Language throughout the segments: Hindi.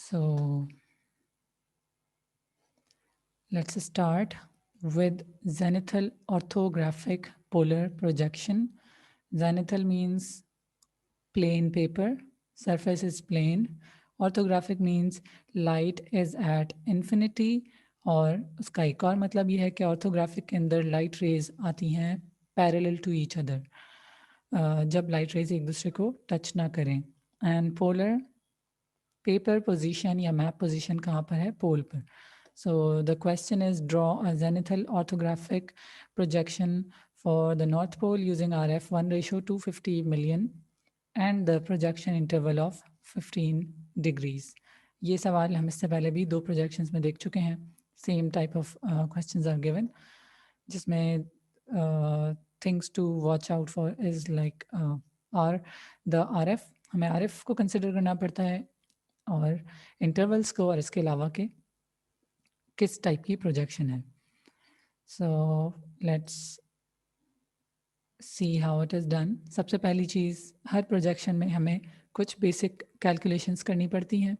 So let's start with zenithal orthographic polar projection. Zenithal means plain paper, surface is plain. Orthographic means light is at infinity और उसका एक और मतलब ये है कि ऑर्थोग्राफिक के अंदर लाइट रेज आती हैं पैरेलल टू ईच अदर, जब लाइट रेज एक दूसरे को टच ना करें. एंड पोलर पेपर पोजीशन या मैप पोजीशन कहाँ पर है? पोल पर. So the question is, draw a zenithal orthographic projection for the North Pole using RF 1:250 million and the projection interval of 15 degrees. ये सवाल हम इससे पहले भी 2 projections में देख चुके हैं. Same type of questions are given, जिसमें things to watch out for is like are the RF, हमें RF को consider करना पड़ता है और इंटरवल्स को, और इसके अलावा के किस टाइप की प्रोजेक्शन है. So let's see how it is done. सबसे पहली चीज़, हर प्रोजेक्शन में हमें कुछ बेसिक कैलकुलेशंस करनी पड़ती हैं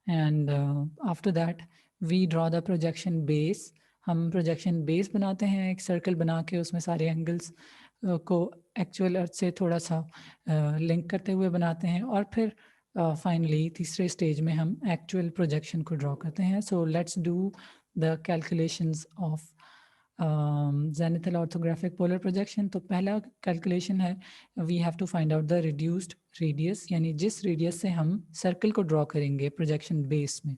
and after that we draw the projection base. हम प्रोजेक्शन बेस बनाते हैं, एक सर्कल बना के उसमें सारे एंगल्स को एक्चुअल अर्थ से थोड़ा सा लिंक करते हुए बनाते हैं और फिर फाइनली तीसरे स्टेज में हम एक्चुअल प्रोजेक्शन को ड्रॉ करते हैं. So let's do the calculations of zenithal orthographic polar projection. तो पहला कैलकुलेशन है, we have to find out the reduced radius, यानी जिस रेडियस से हम सर्कल को ड्रॉ करेंगे प्रोजेक्शन बेस में.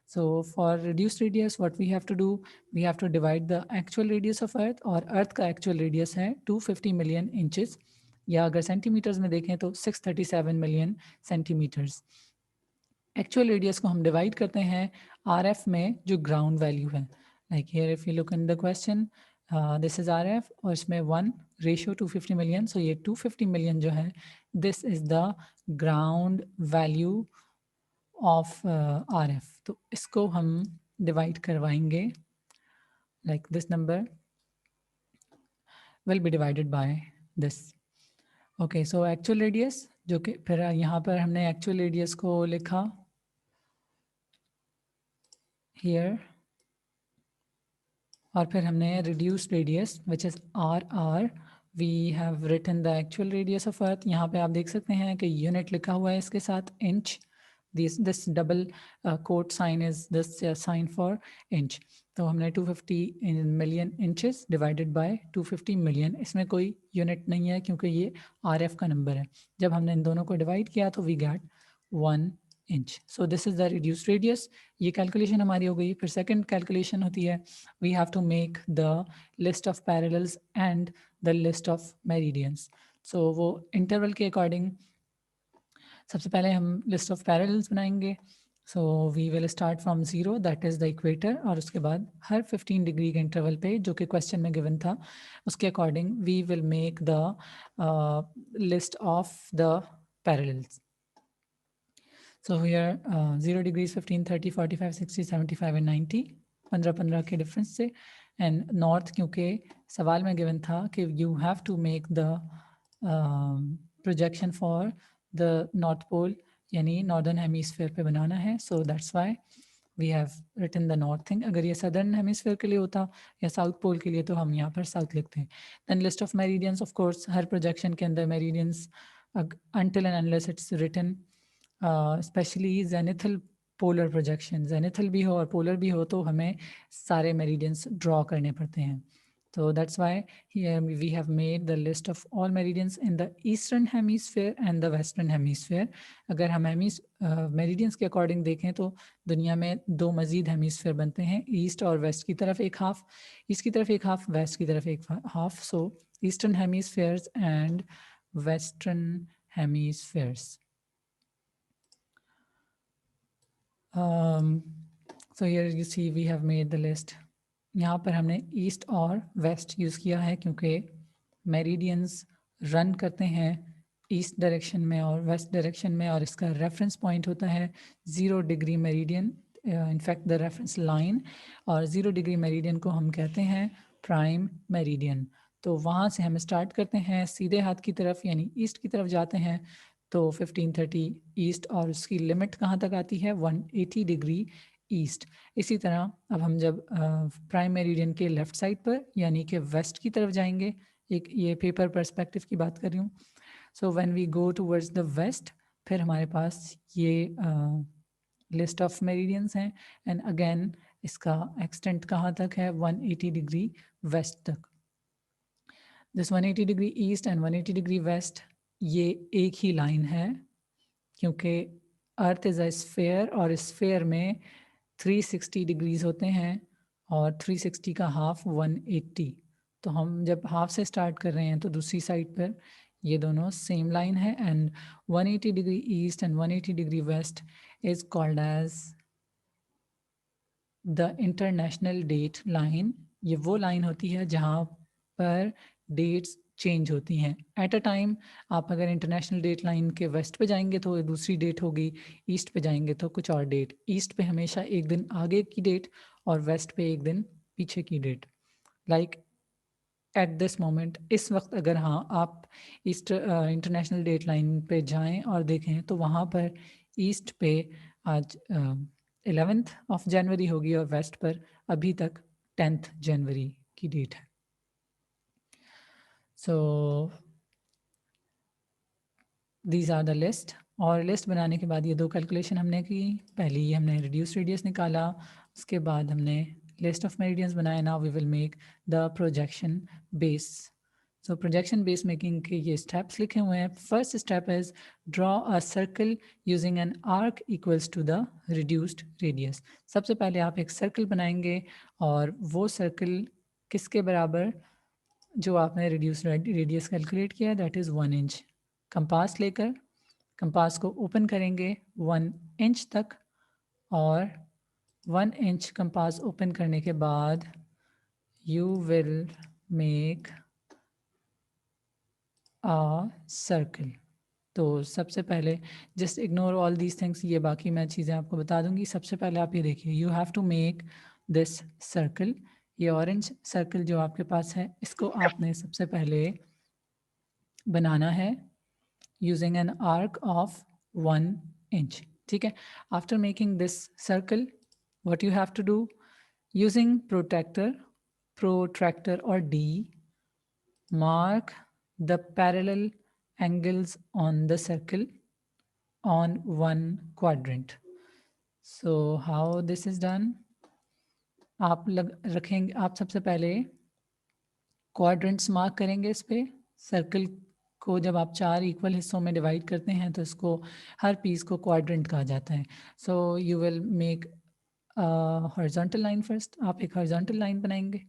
So for reduced radius, what we have to do, we have to divide the actual radius of Earth, और Earth का actual radius है 250 million inches, या अगर सेंटीमीटर्स में देखें तो 637 million centimeters. Actual radius को हम divide करते हैं RF में जो ground value है. Like here if you look in the question, this is RF और इसमें 1:250 million. So ये 250 million जो है, this is the ground value of RF. तो इसको हम डिवाइड करवाएंगे, like this number will be divided by this. Okay, so actual radius, जो कि फिर यहाँ पर हमने actual radius को लिखा here, और फिर हमने reduced radius which is RR, we have written the actual radius of Earth. यहाँ पे आप देख सकते हैं कि unit लिखा हुआ है इसके साथ inch. This double quote sign is this sign for inch. तो हमने 250 million inches divided by 250 million, इसमें कोई यूनिट नहीं है क्योंकि ये RF का नंबर है. जब हमने इन दोनों को डिवाइड किया तो we get 1 inch. So this is the reduced radius. ये कैलकुलेशन हमारी हो गई. फिर सेकंड कैलकुलेशन होती है, we have to make the list of parallels and the list of meridians. So वो इंटरवल के अकॉर्डिंग सबसे पहले हम लिस्ट ऑफ पैरेलल्स बनाएंगे. So we will start from 0, that is the equator, और उसके बाद हर 15 डिग्री के इंटरवल पे, जो कि क्वेश्चन में गिवन था, उसके according we will make the list of the parallels. So here 0 degrees 15, 30, 45, 60, 75 and 90, 15 के डिफरेंस से. एंड नॉर्थ, क्योंकि सवाल में गिवन था कि you have to make the projection for the north pole, यानी नॉर्दर्न हेमीस्फेयर पे बनाना है. So that's why we have written the north thing. अगर ये सदर्न हेमीस्फेयर के लिए होता या साउथ पोल के लिए तो हम यहाँ पर साउथ लिखते हैं. Then list of meridians, of course हर प्रोजेक्शन के अंदर meridians until and unless it's written, specially zenithal polar projection, zenithal भी हो और पोलर भी हो तो हमें सारे मेरिडियंस ड्रॉ करने पड़ते हैं. So that's why here we have made the list of all meridians in the eastern hemisphere and the western hemisphere. अगर हम मेरिडियंस के अकॉर्डिंग देखें तो दुनिया में 2 मजीद हेमिस्फेयर बनते हैं, ईस्ट और वेस्ट की तरफ एक हाफ, ईस्ट की तरफ एक हाफ, वेस्ट की तरफ एक half. So eastern hemispheres and western hemispheres. So here you see we have made the list. यहाँ पर हमने ईस्ट और वेस्ट यूज़ किया है क्योंकि मेरिडियंस रन करते हैं ईस्ट डायरेक्शन में और वेस्ट डायरेक्शन में, और इसका रेफरेंस पॉइंट होता है 0 degree meridian, in fact the reference line. और 0 डिग्री मेरिडियन को हम कहते हैं प्राइम मेरिडियन. तो वहाँ से हम स्टार्ट करते हैं सीधे हाथ की तरफ, यानी ईस्ट की तरफ जाते हैं तो 1530 ईस्ट, और उसकी लिमिट कहाँ तक आती है 180 डिग्री ईस्ट। इसी तरह अब हम जब प्राइम मेरिडियन के लेफ्ट साइड पर यानी कि वेस्ट की तरफ जाएंगे, एक ये पेपर पर्सपेक्टिव की बात कर रही हूँ। So when we go towards the west, फिर हमारे पास ये लिस्ट ऑफ मेरिडियंस हैं, एंड अगेन इसका एक्सटेंट कहाँ तक है 180 डिग्री वेस्ट तक। This 180 degree east and 180 degree west ये एक ही लाइन है, क्योंकि अर्थ इज़ अ स्फेयर, और स्फेयर में 360 डिग्रीज होते हैं, और 360 का हाफ 180। तो हम जब हाफ से स्टार्ट कर रहे हैं तो दूसरी साइड पर ये दोनों सेम लाइन है, and 180 degree east and 180 degree west is called as the international date line. ये वो लाइन होती है जहाँ पर डेट्स चेंज होती हैं एट अ टाइम। आप अगर इंटरनेशनल डेट लाइन के वेस्ट पे जाएंगे तो दूसरी डेट होगी, ईस्ट पे जाएंगे तो कुछ और डेट। ईस्ट पे हमेशा एक दिन आगे की डेट और वेस्ट पे एक दिन पीछे की date. Like at this moment, इस वक्त अगर हाँ आप ईस्ट इंटरनेशनल डेट लाइन पे जाएं और देखें तो वहाँ पर ईस्ट पे आज 11th ऑफ जनवरी होगी, और वेस्ट पर अभी तक 10th जनवरी की डेट है। So these are the list. और लिस्ट बनाने के बाद ये दो कैलकुलेशन हमने की। पहली हमने रिड्यूस रेडियस निकाला, उसके बाद हमने लिस्ट ऑफ मेरिडियंस बनाया। Now we will make the projection base. So projection base making के ये स्टेप्स लिखे हुए हैं। First step is draw a circle using an arc equals to the reduced radius. सबसे पहले आप एक सर्कल बनाएंगे, और वो सर्कल किसके बराबर, जो आपने रिड्यूस्ड रेडियस कैलकुलेट किया, दैट इज़ 1 इंच। कंपास लेकर कंपास को ओपन करेंगे 1 इंच तक, और 1 इंच कंपास ओपन करने के बाद you will make a circle. तो सबसे पहले just ignore all these things, ये बाकी मैं चीज़ें आपको बता दूंगी। सबसे पहले आप ये देखिए, you have to make this circle. ये ऑरेंज सर्कल जो आपके पास है, इसको आपने सबसे पहले बनाना है using an arc of 1 inch. ठीक है। After making this circle, what you have to do, using protractor or D, mark the parallel angles on the circle on one quadrant. So how this is done, आप रखेंगे, आप सबसे पहले क्वाड्रेंट्स मार्क करेंगे इस पे। सर्कल को जब आप 4 इक्वल हिस्सों में डिवाइड करते हैं तो इसको, हर पीस को क्वाड्रेंट कहा जाता है। So you will make horizontal line first. आप एक हॉरिजॉन्टल लाइन बनाएंगे,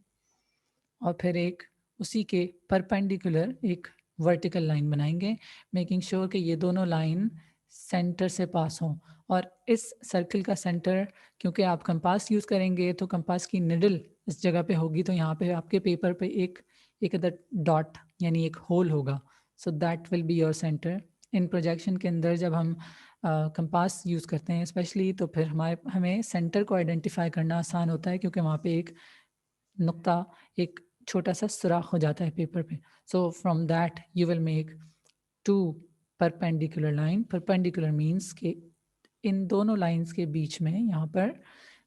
और फिर एक उसी के परपेंडिकुलर एक वर्टिकल लाइन बनाएंगे, मेकिंग श्योर कि ये दोनों लाइन सेंटर से पास हों। और इस सर्कल का सेंटर, क्योंकि आप कंपास यूज़ करेंगे तो कंपास की निडल इस जगह पे होगी, तो यहाँ पे आपके पेपर पे एक अदर डॉट यानी एक होल होगा। So that will be your centre. In projection के अंदर जब हम कंपास यूज़ करते हैं स्पेशली, तो फिर हमें सेंटर को आइडेंटिफाई करना आसान होता है, क्योंकि वहाँ पे एक नुक्ता, एक छोटा सा सुराख हो जाता है पेपर पे। So from that you will make 2 perpendicular line. Perpendicular means कि इन दोनों लाइंस के बीच में यहाँ पर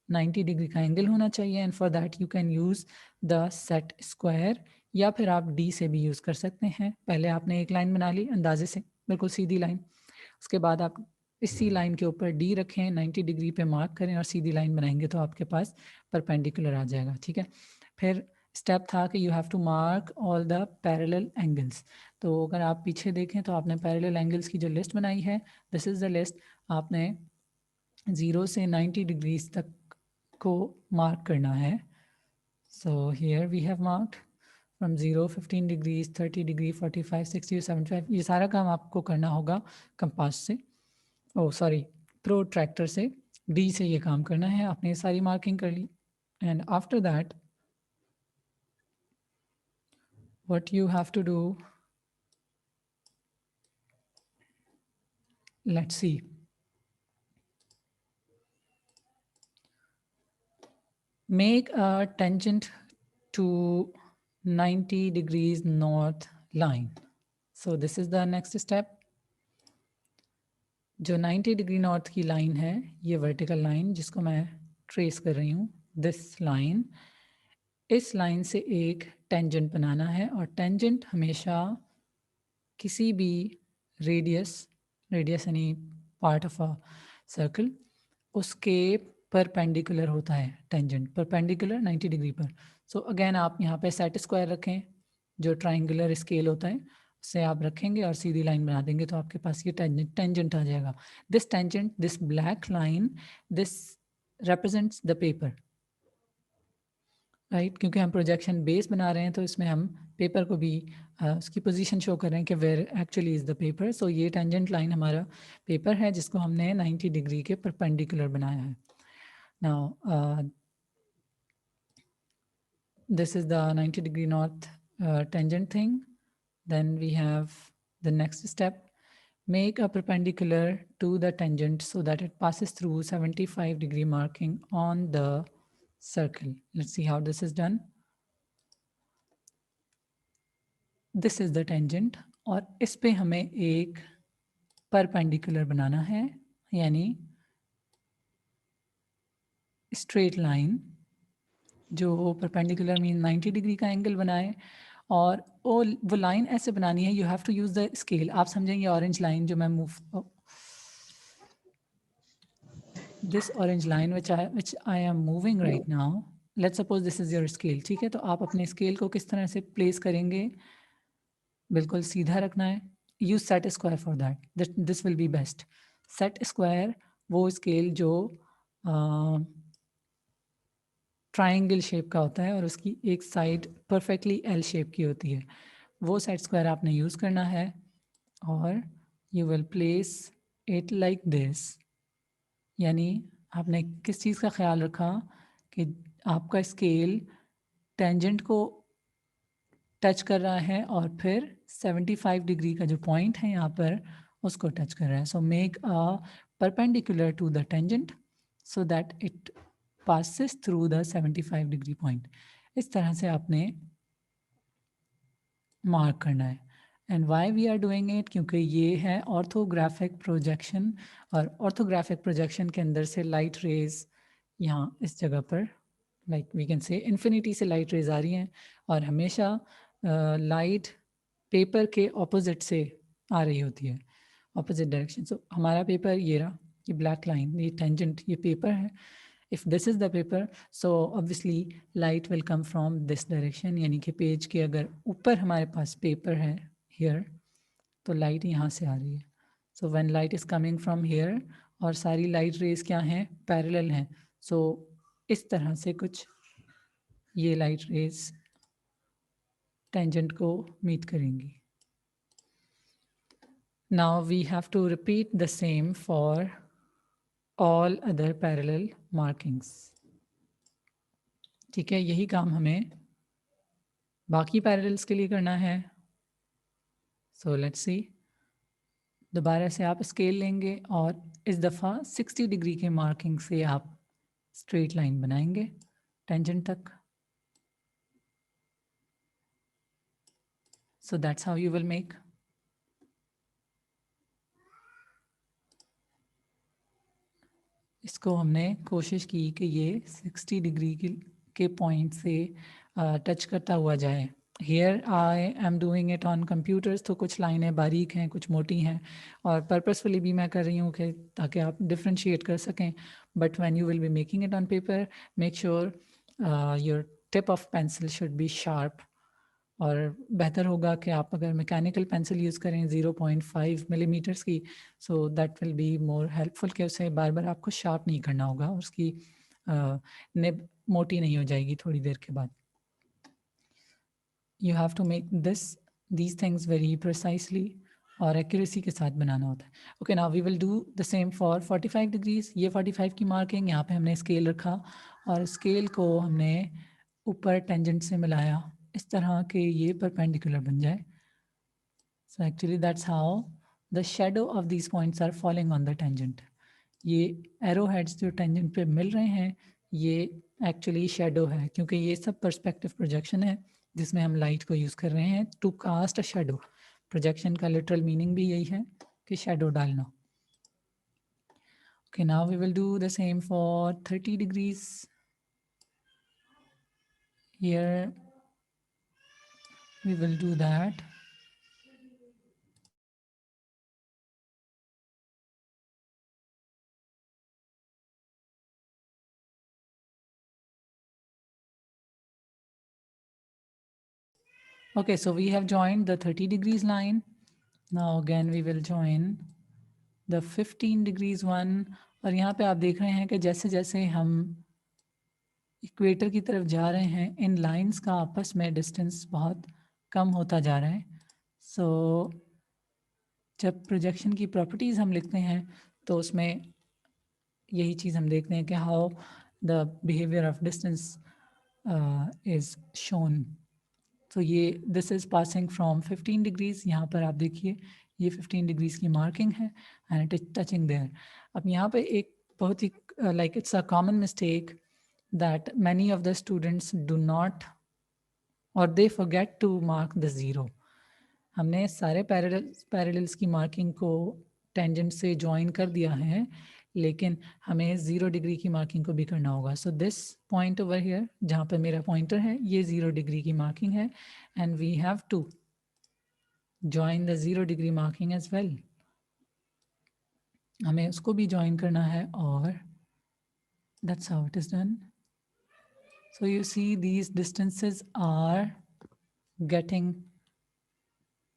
90 डिग्री का एंगल होना चाहिए, and for that you can use the set square, या फिर आप डी से भी यूज़ कर सकते हैं। पहले आपने एक लाइन बना ली अंदाजे से, बिल्कुल सीधी लाइन। उसके बाद आप इसी लाइन के ऊपर डी रखें, 90 डिग्री पे मार्क करें और सीधी लाइन बनाएंगे तो आपके पास परपेंडिकुलर आ जाएगा। ठीक है। फिर स्टेप था कि you have to mark all the parallel angles. तो अगर आप पीछे देखें तो आपने पैरेलल एंगल्स की जो लिस्ट बनाई है, दिस इज़ द लिस्ट। आपने 0 से 90 डिग्रीज तक को मार्क करना है। So here we have marked from 0, 15 degrees, 30 degree, 45, 60 और 75। ये सारा काम आपको करना होगा कंपास से, ओ सॉरी प्रोट्रैक्टर से। डी से ये काम करना है। आपने सारी मार्किंग कर ली, and after that what you have to do, let's see, make a tangent to 90 degrees north line. So this is the next step. जो 90 डिग्री नॉर्थ की लाइन है, ये वर्टिकल लाइन जिसको मैं ट्रेस कर रही हूँ, दिस लाइन, इस लाइन से एक टेंजेंट बनाना है और टेंजेंट हमेशा किसी भी रेडियस यानी पार्ट ऑफ अ सर्कल, उसके परपेंडिकुलर होता है टेंजेंट, परपेंडिकुलर 90 डिग्री पर। सो अगेन आप यहाँ पे सेट स्क्वायर रखें, जो ट्राइंगुलर स्केल होता है उससे आप रखेंगे और सीधी लाइन बना देंगे तो आपके पास ये टेंजेंट आ जाएगा। This tangent, this black line, this represents the paper, right? क्योंकि हम प्रोजेक्शन बेस बना रहे हैं तो इसमें हम पेपर को भी उसकी पोजीशन शो कर रहे हैं कि where actually is the paper. So ये टेंजेंट लाइन हमारा पेपर है जिसको हमने 90 डिग्री के परपेंडिकुलर बनाया है। Now this is the 90 degree north tangent thing. Then we have the next step, make a perpendicular to the tangent so that it passes through 75 degree marking on the circle. Let's see how this is done. This is the tangent और इस पे हमें एक परपेंडिकुलर बनाना है, यानी स्ट्रेट लाइन जो परपेंडिकुलर मीन 90 डिग्री का एंगल बनाए और वो लाइन ऐसे बनानी है, you have to use the scale. आप समझेंगे ऑरेंज लाइन जो मैं move, this orange line which I am moving right now, let's suppose this is your scale, ठीक है? तो आप अपने स्केल को किस तरह से प्लेस करेंगे, बिल्कुल सीधा रखना है। Use set square for that, this will B best. Set square वो स्केल जो ट्राइंगल शेप का होता है और उसकी एक साइड परफेक्टली एल शेप की होती है, वो सेट स्क्वायर आपने यूज़ करना है और you will place it like this. यानी आपने किस चीज़ का ख्याल रखा कि आपका स्केल टेंजेंट को टच कर रहा है और फिर 75 डिग्री का जो पॉइंट है यहाँ पर उसको टच कर रहा है। So make a perpendicular to the tangent so that it passes through the 75 degree point। इस तरह से आपने मार्क करना है। And why we are doing it, क्योंकि ये है ऑर्थोग्राफिक प्रोजेक्शन और ऑर्थोग्राफिक प्रोजेक्शन के अंदर से लाइट रेज यहाँ इस जगह पर like we can say infinity से लाइट रेज आ रही हैं और हमेशा लाइट पेपर के ऑपोजिट से आ रही होती है, ऑपोजिट डायरेक्शन। सो हमारा पेपर ये रहा, ये ब्लैक लाइन, ये टेंजेंट, ये पेपर है। If this is the paper, so obviously light will come from this direction, यानी कि पेज के अगर ऊपर हमारे पास पेपर है here, तो लाइट यहाँ से आ रही है। So when light is coming from here और सारी लाइट रेज क्या हैं, पैरेलल हैं। So इस तरह से कुछ ये लाइट रेज टेंजेंट को मीट करेंगी। Now we have to repeat the same for all other parallel markings। ठीक है, यही काम हमें बाकी पैरेलल्स के लिए करना है। सो लेट्स सी, दोबारा से आप स्केल लेंगे और इस दफ़ा 60 डिग्री के मार्किंग से आप स्ट्रेट लाइन बनाएंगे टेंजेंट तक। So that's how you will make. इसको हमने कोशिश की कि ये 60 डिग्री के पॉइंट से टच करता हुआ जाए। Here I am doing it on computers, तो कुछ लाइनें बारीक हैं, कुछ मोटी हैं और पर्पसफुली भी मैं कर रही हूँ कि ताकि आप डिफ्रेंशिएट कर सकें। But when you will be making it on paper, make sure your tip of pencil should be sharp. और बेहतर होगा कि आप अगर मैकेनिकल पेंसिल यूज़ करें 0.5 मिलीमीटर्स की, so that will be more helpful कि उसे बार बार आपको शार्प नहीं करना होगा और उसकी निब मोटी नहीं हो जाएगी थोड़ी देर के बाद। You have to make these things very precisely और एक्यूरेसी के साथ बनाना होता है। Okay, now we will do the same for 45 degrees. ये 45 की मार्किंग, यहाँ पे हमने स्केल रखा और स्केल को हमने ऊपर टेंजेंट से मिलाया इस तरह के ये परपेंडिकुलर बन जाए। So actually that's how the shadow of these points are following on the tangent. ये एरो हेड्स जो टेंजेंट पे मिल रहे हैं ये एक्चुअली शेडो है, क्योंकि ये सब पर्सपेक्टिव प्रोजेक्शन है जिसमें हम लाइट को यूज़ कर रहे हैं to cast a shadow. Projection का लिटरल मीनिंग भी यही है कि शेडो डालना। Okay, now we will do the same for 30 degrees. Here we will do that. Okay, so we have joined the 30 degrees line. Now again we will join the 15 degrees one. और यहाँ पे आप देख रहे हैं कि जैसे जैसे हम इक्वेटर की तरफ जा रहे हैं, इन लाइंस का आपस में डिस्टेंस बहुत कम होता जा रहा है. सो जब प्रोजेक्शन की प्रॉपर्टीज़ हम लिखते हैं तो उसमें यही चीज़ हम देखते हैं कि how the behaviour of distance is shown. तो ये this is passing from 15 degrees. यहाँ पर आप देखिए ये 15 डिग्रीज की मार्किंग है and it is touching there. अब यहाँ पे एक बहुत ही like it's a common mistake that many of the students do not और they forget to mark the zero. हमने सारे पैरेलल्स की मार्किंग को टेंजेंट से ज्वाइन कर दिया है, लेकिन हमें 0 डिग्री की मार्किंग को भी करना होगा. So this point over here जहाँ पर मेरा पॉइंटर है ये 0 डिग्री की मार्किंग है and we have to join the 0 degree marking as well. हमें उसको भी ज्वाइन करना है और that's how it is done. So you see these distances are getting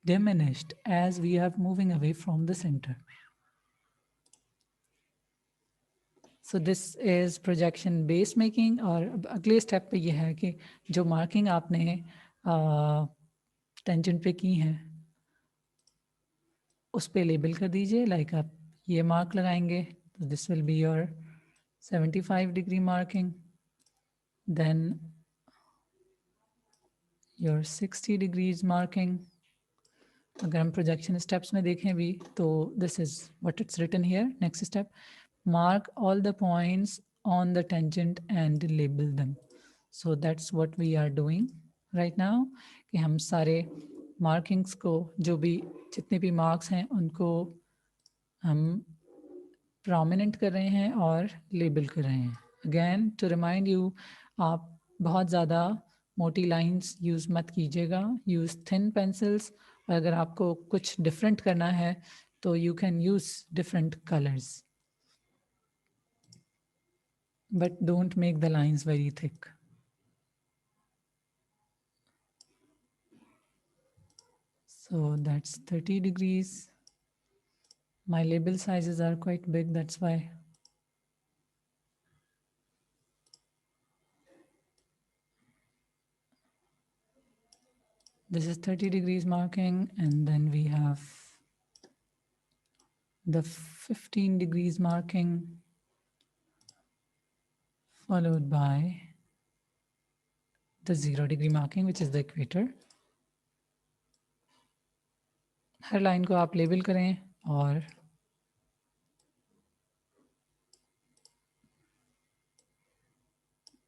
diminished as we are moving away from the center. So this is projection base making. और अगले स्टेप पे ये है कि जो मार्किंग आपने टेंजेंट पे की हैं उस पे लेबल कर दीजिए. लाइक आप ये मार्क लगाएंगे तो this will be your 75 degree marking, then your 60 degrees marking. अगर हम प्रोजेक्शन स्टेप्स में देखें भी तो this is what it's written here. Next step, mark all the points on the tangent and label them. So that's what we are doing right now कि हम सारे markings को जो भी जितने भी marks हैं उनको हम prominent कर रहे हैं और label कर रहे हैं. Again to remind you, आप बहुत ज़्यादा मोटी lines use मत कीजिएगा, use thin pencils. और अगर आपको कुछ different करना है तो you can use different colors. But don't make the lines very thick. So that's 30 degrees. My label sizes are quite big, that's why. This is 30 degrees marking, and then we have the 15 degrees marking, followed by the 0 degree marking, which is the equator. Her line को आप लेबल करें और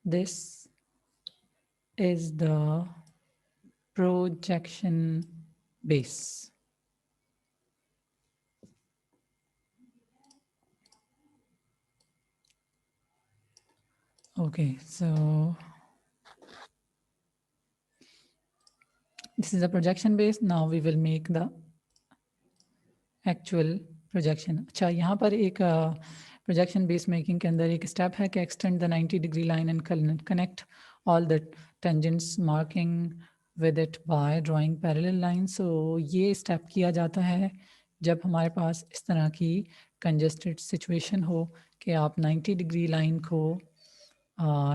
this is the projection base. Okay, so this is the projection base. Now we will make the actual projection. अच्छा, यहाँ पर एक projection base making के अंदर एक step है कि extend the 90 degree line and connect all the tangents marking with it by drawing parallel lines. So ये step किया जाता है जब हमारे पास इस तरह की congested situation हो कि आप 90 degree line को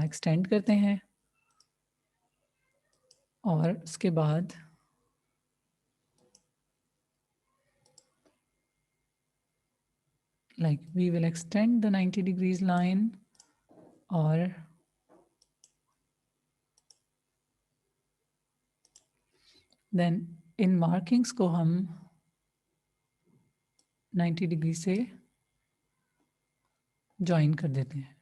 extend करते हैं और उसके बाद like we will extend the 90 degrees line और then इन markings को हम 90 डिग्री से ज्वाइन कर देते हैं.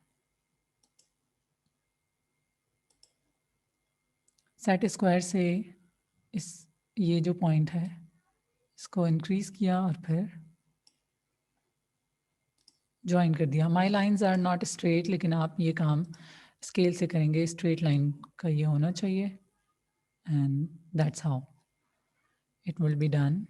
सेट स्क्वायर से इस ये जो पॉइंट है इसको इंक्रीज किया और फिर ज्वाइन कर दिया। माई लाइन्स आर नॉट स्ट्रेट, लेकिन आप ये काम स्केल से करेंगे, स्ट्रेट लाइन का ये होना चाहिए, and that's how it will be done.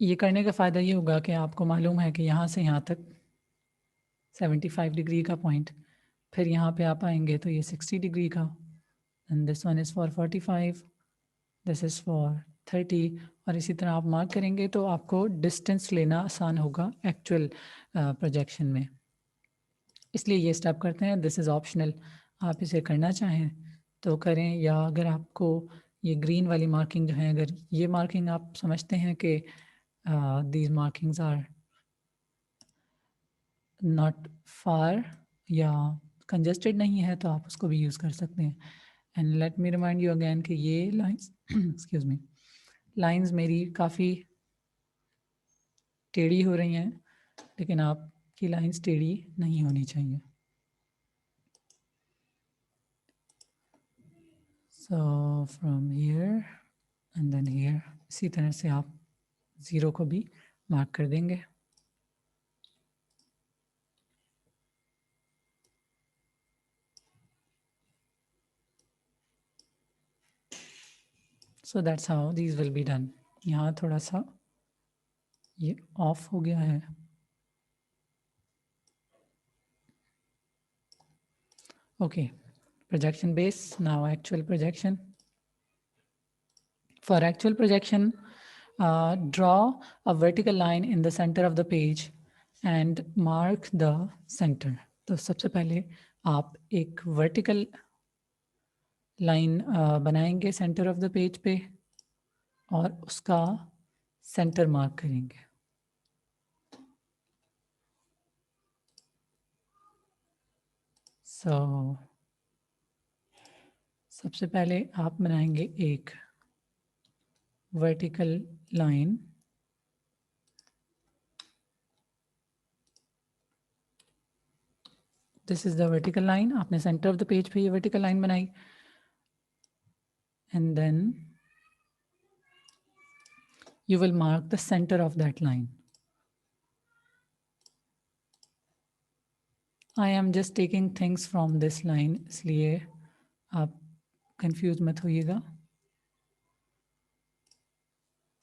ये करने का फ़ायदा ये होगा कि आपको मालूम है कि यहाँ से यहाँ तक 75 डिग्री का पॉइंट, फिर यहाँ पे आप आएंगे तो ये 60 डिग्री का, and this one is for 45, this is for 30, और इसी तरह आप मार्क करेंगे तो आपको डिस्टेंस लेना आसान होगा एक्चुअल प्रोजेक्शन में। इसलिए ये स्टेप करते हैं। दिस इज़ ऑप्शनल, आप इसे करना चाहें तो करें, या अगर आपको ये ग्रीन वाली मार्किंग जो है, अगर ये मार्किंग आप समझते हैं कि these markings are not far या कंजस्टेड नहीं है, तो आप उसको भी यूज़ कर सकते हैं। And let me remind you again कि ये लाइंस एक्सक्यूज़ मी, लाइंस मेरी काफ़ी टेढ़ी हो रही हैं, लेकिन आपकी लाइंस टेढ़ी नहीं होनी चाहिए। So from here and then here, इसी तरह से आप ज़ीरो को भी मार्क कर देंगे। So that's how these will be done. यहाँ थोड़ा सा ये ऑफ हो गया है। Okay, projection base, now actual projection. For actual projection, draw a vertical line in the center of the page and mark the center. तो सबसे पहले आप एक vertical line बनाएंगे center of the page पे और उसका center mark करेंगे। So, सबसे पहले आप बनाएंगे एक vertical line, this is the vertical line, आपने center of the page पे ये vertical line बनाई, and then you will mark the center of that line. I am just taking things from this line, इसलिए आप confused मत होइएगा।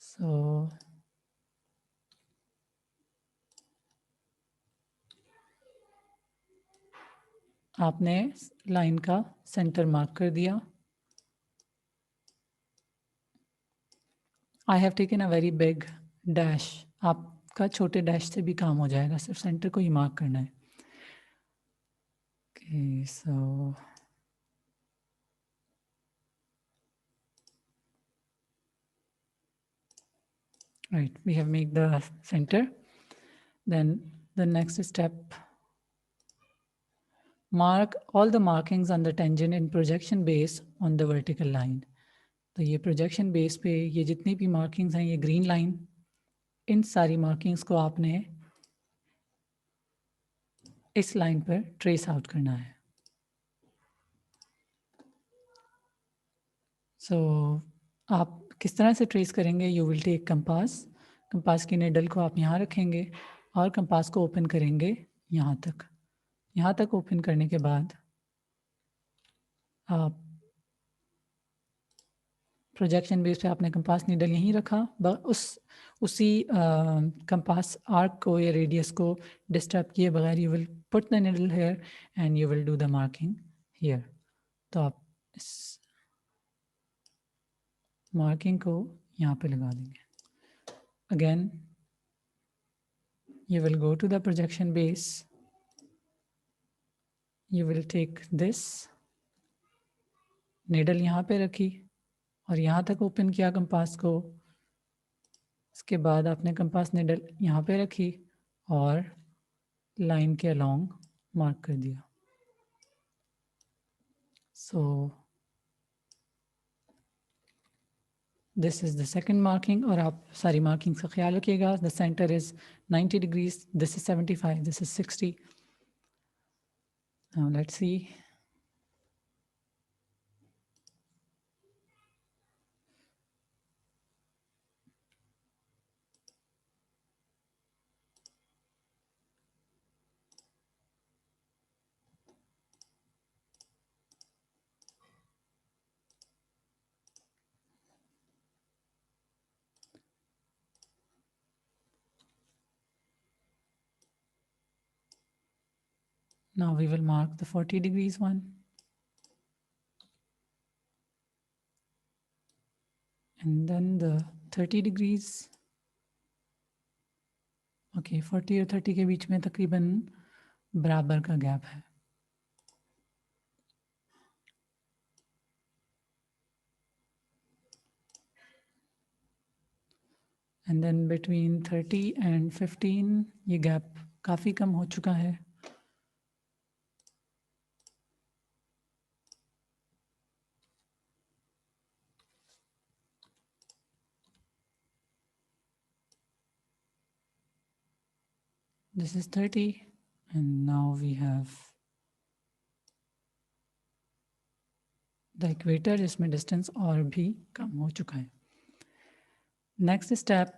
So आपने लाइन का सेंटर मार्क कर दिया। I have taken a very big dash, आपका छोटे डैश से भी काम हो जाएगा, सिर्फ सेंटर को ही मार्क करना है। Okay, so right, we have made the center. Then the next step, mark all the markings on the tangent and projection base on the vertical line. तो ये प्रोजेक्शन बेस पे ये जितनी भी मार्किंग्स हैं, ये ग्रीन लाइन, इन सारी मार्किंग्स को आपने इस लाइन पर ट्रेस आउट करना है। सो आप किस तरह से ट्रेस करेंगे? You will take compass, compass की निडल को आप यहाँ रखेंगे और कंपास को ओपन करेंगे यहाँ तक ओपन करने के बाद आप प्रोजेक्शन बेस पे आपने कंपास नीडल यहीं रखा, उसी कंपास आर्क को या रेडियस को डिस्टर्ब किए बगैर you will put the needle here and you will do the marking here. तो आप इस मार्किंग को यहाँ पे लगा देंगे। Again you will go to the projection base, you will take this, needle यहाँ पे रखी और यहाँ तक ओपन किया कंपास को। इसके बाद आपने कंपास निडल यहाँ पे रखी और लाइन के अलोंग मार्क कर दिया। सो this is the second marking, और आप सारी मार्किंग्स का ख्याल रखिएगा। The centre is 90 degrees, this is 75, this is 60। Now let's see, Now we will mark the 40 degrees one. And then the 30 degrees. Okay 40 और 30 के बीच में तकरीबन बराबर का गैप है. एंड देन बिटवीन 30 एंड 15 ये गैप काफ़ी कम हो चुका है. This is 30 and now we have the equator जिसमें distance और भी कम हो चुका है. Next step,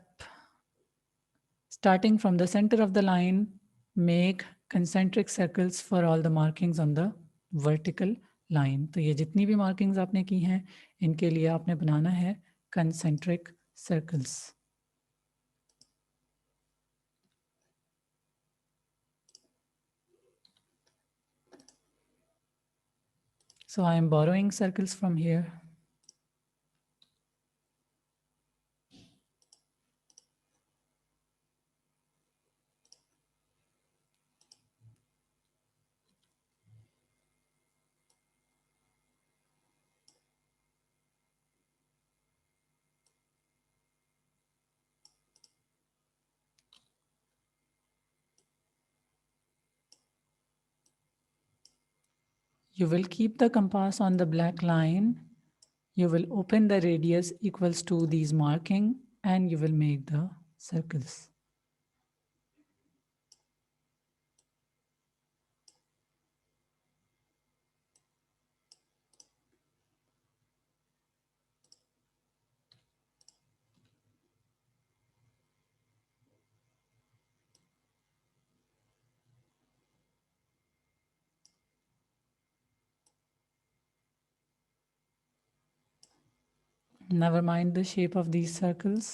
starting from the center of the line, make concentric circles for all the markings on the vertical line. तो ये जितनी भी markings आपने की हैं इनके लिए आपने बनाना है concentric circles. So I am borrowing circles from here. You will keep the compass on the black line. You will open the radius equals to these marking and you will make the circles. Never mind the shape of these circles.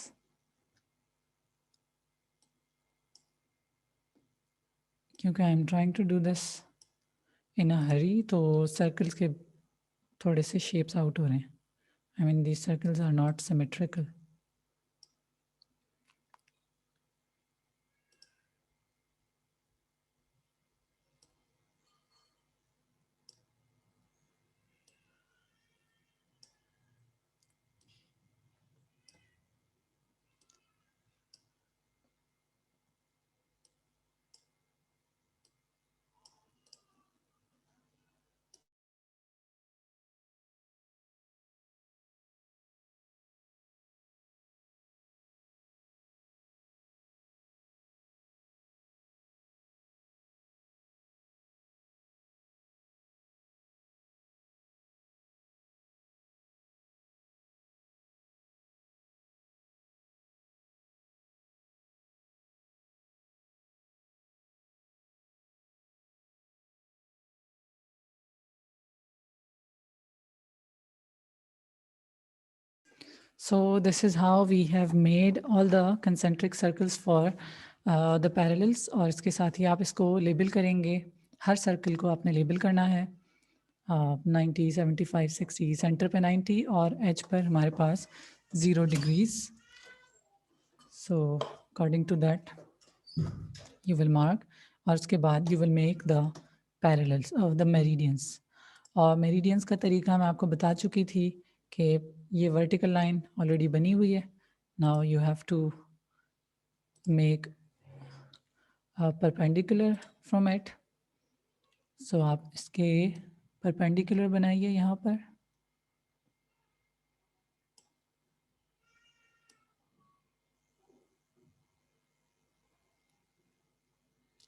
क्योंकि I am trying to do this in a hurry, तो circles के थोड़े से shapes out हो रहे हैं. I mean these circles are not symmetrical. So this is how we have made all the concentric circles for the parallels. और इसके साथ ही आप इसको लेबल करेंगे. हर सर्कल को आपने लेबल करना है. 90, 75, 60, सेंटर पे 90 और एज पर हमारे पास 0 degrees. So according to that you will mark और उसके बाद you will make the parallels of the meridians. और मेरिडियंस का तरीका मैं आपको बता चुकी थी कि ये वर्टिकल लाइन ऑलरेडी बनी हुई है. Now you have to make perpendicular from it. So आप इसके परपेंडिकुलर बनाइए यहाँ पर.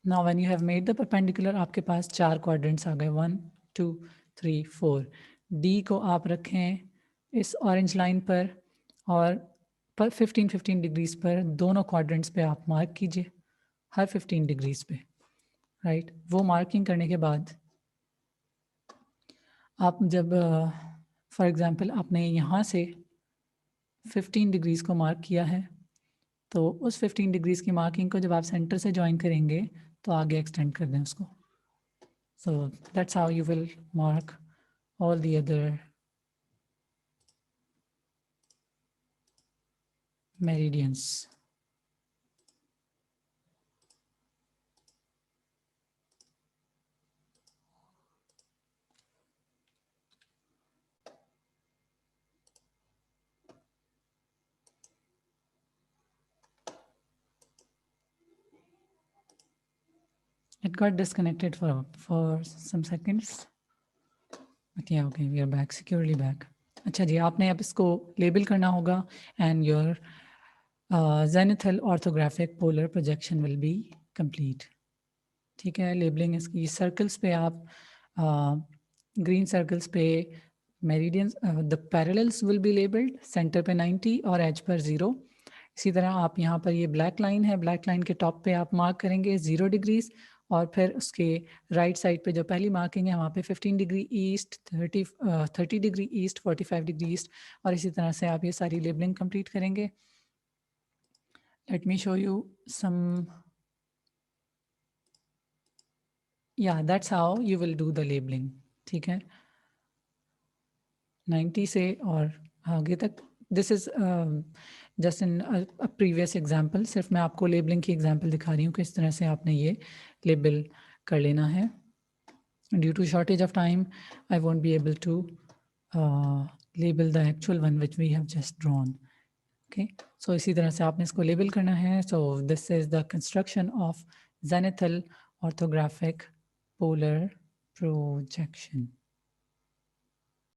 Now when you have made the perpendicular आपके पास 4 क्वाड्रेंट्स आ गए. 1 2 3 4. डी को आप रखें इस ऑरेंज लाइन पर और 15 डिग्रीज पर दोनों क्वाड्रेंट्स पे आप मार्क कीजिए. हर 15 डिग्रीज पे राइट. वो मार्किंग करने के बाद आप जब फॉर एग्जांपल आपने यहाँ से 15 डिग्रीज को मार्क किया है तो उस 15 डिग्रीज की मार्किंग को जब आप सेंटर से ज्वाइन करेंगे तो आगे एक्सटेंड कर दें उसको. So that's how you will mark all the other meridians. It got disconnected for some seconds. But yeah, okay, we are back, securely back. अच्छा जी, आपने अब इसको लेबल करना होगा and your zenithal orthographic polar projection will be complete. ठीक है, लेबलिंग इसकी सर्कल्स पे आप ग्रीन सर्कल्स पे meridians the parallels will be labelled, centre पे 90 और एज पर 0. इसी तरह आप यहाँ पर ये ब्लैक लाइन है, ब्लैक लाइन के टॉप पे आप मार्क करेंगे 0 डिग्रीज और फिर उसके राइट साइड पे जो पहली मार्किंग है वहाँ पे 15 degree east, 30 degree east, 45 degree east, और इसी तरह से आप ये सारी लेबलिंग कंप्लीट करेंगे. Let me show you some. Yeah, that's how you will do the labeling. ठीक है, 90 से और आगे तक. This is just in a previous example. सिर्फ मैं आपको लेबलिंग की एग्जाम्पल दिखा रही हूँ कि इस तरह से आपने ये लेबल कर लेना है. Due to shortage of time I won't be able to label the actual one which we have just drawn. Okay, so इसी तरह से आपने इसको लेबल करना है. So this is the construction of zenithal orthographic polar projection.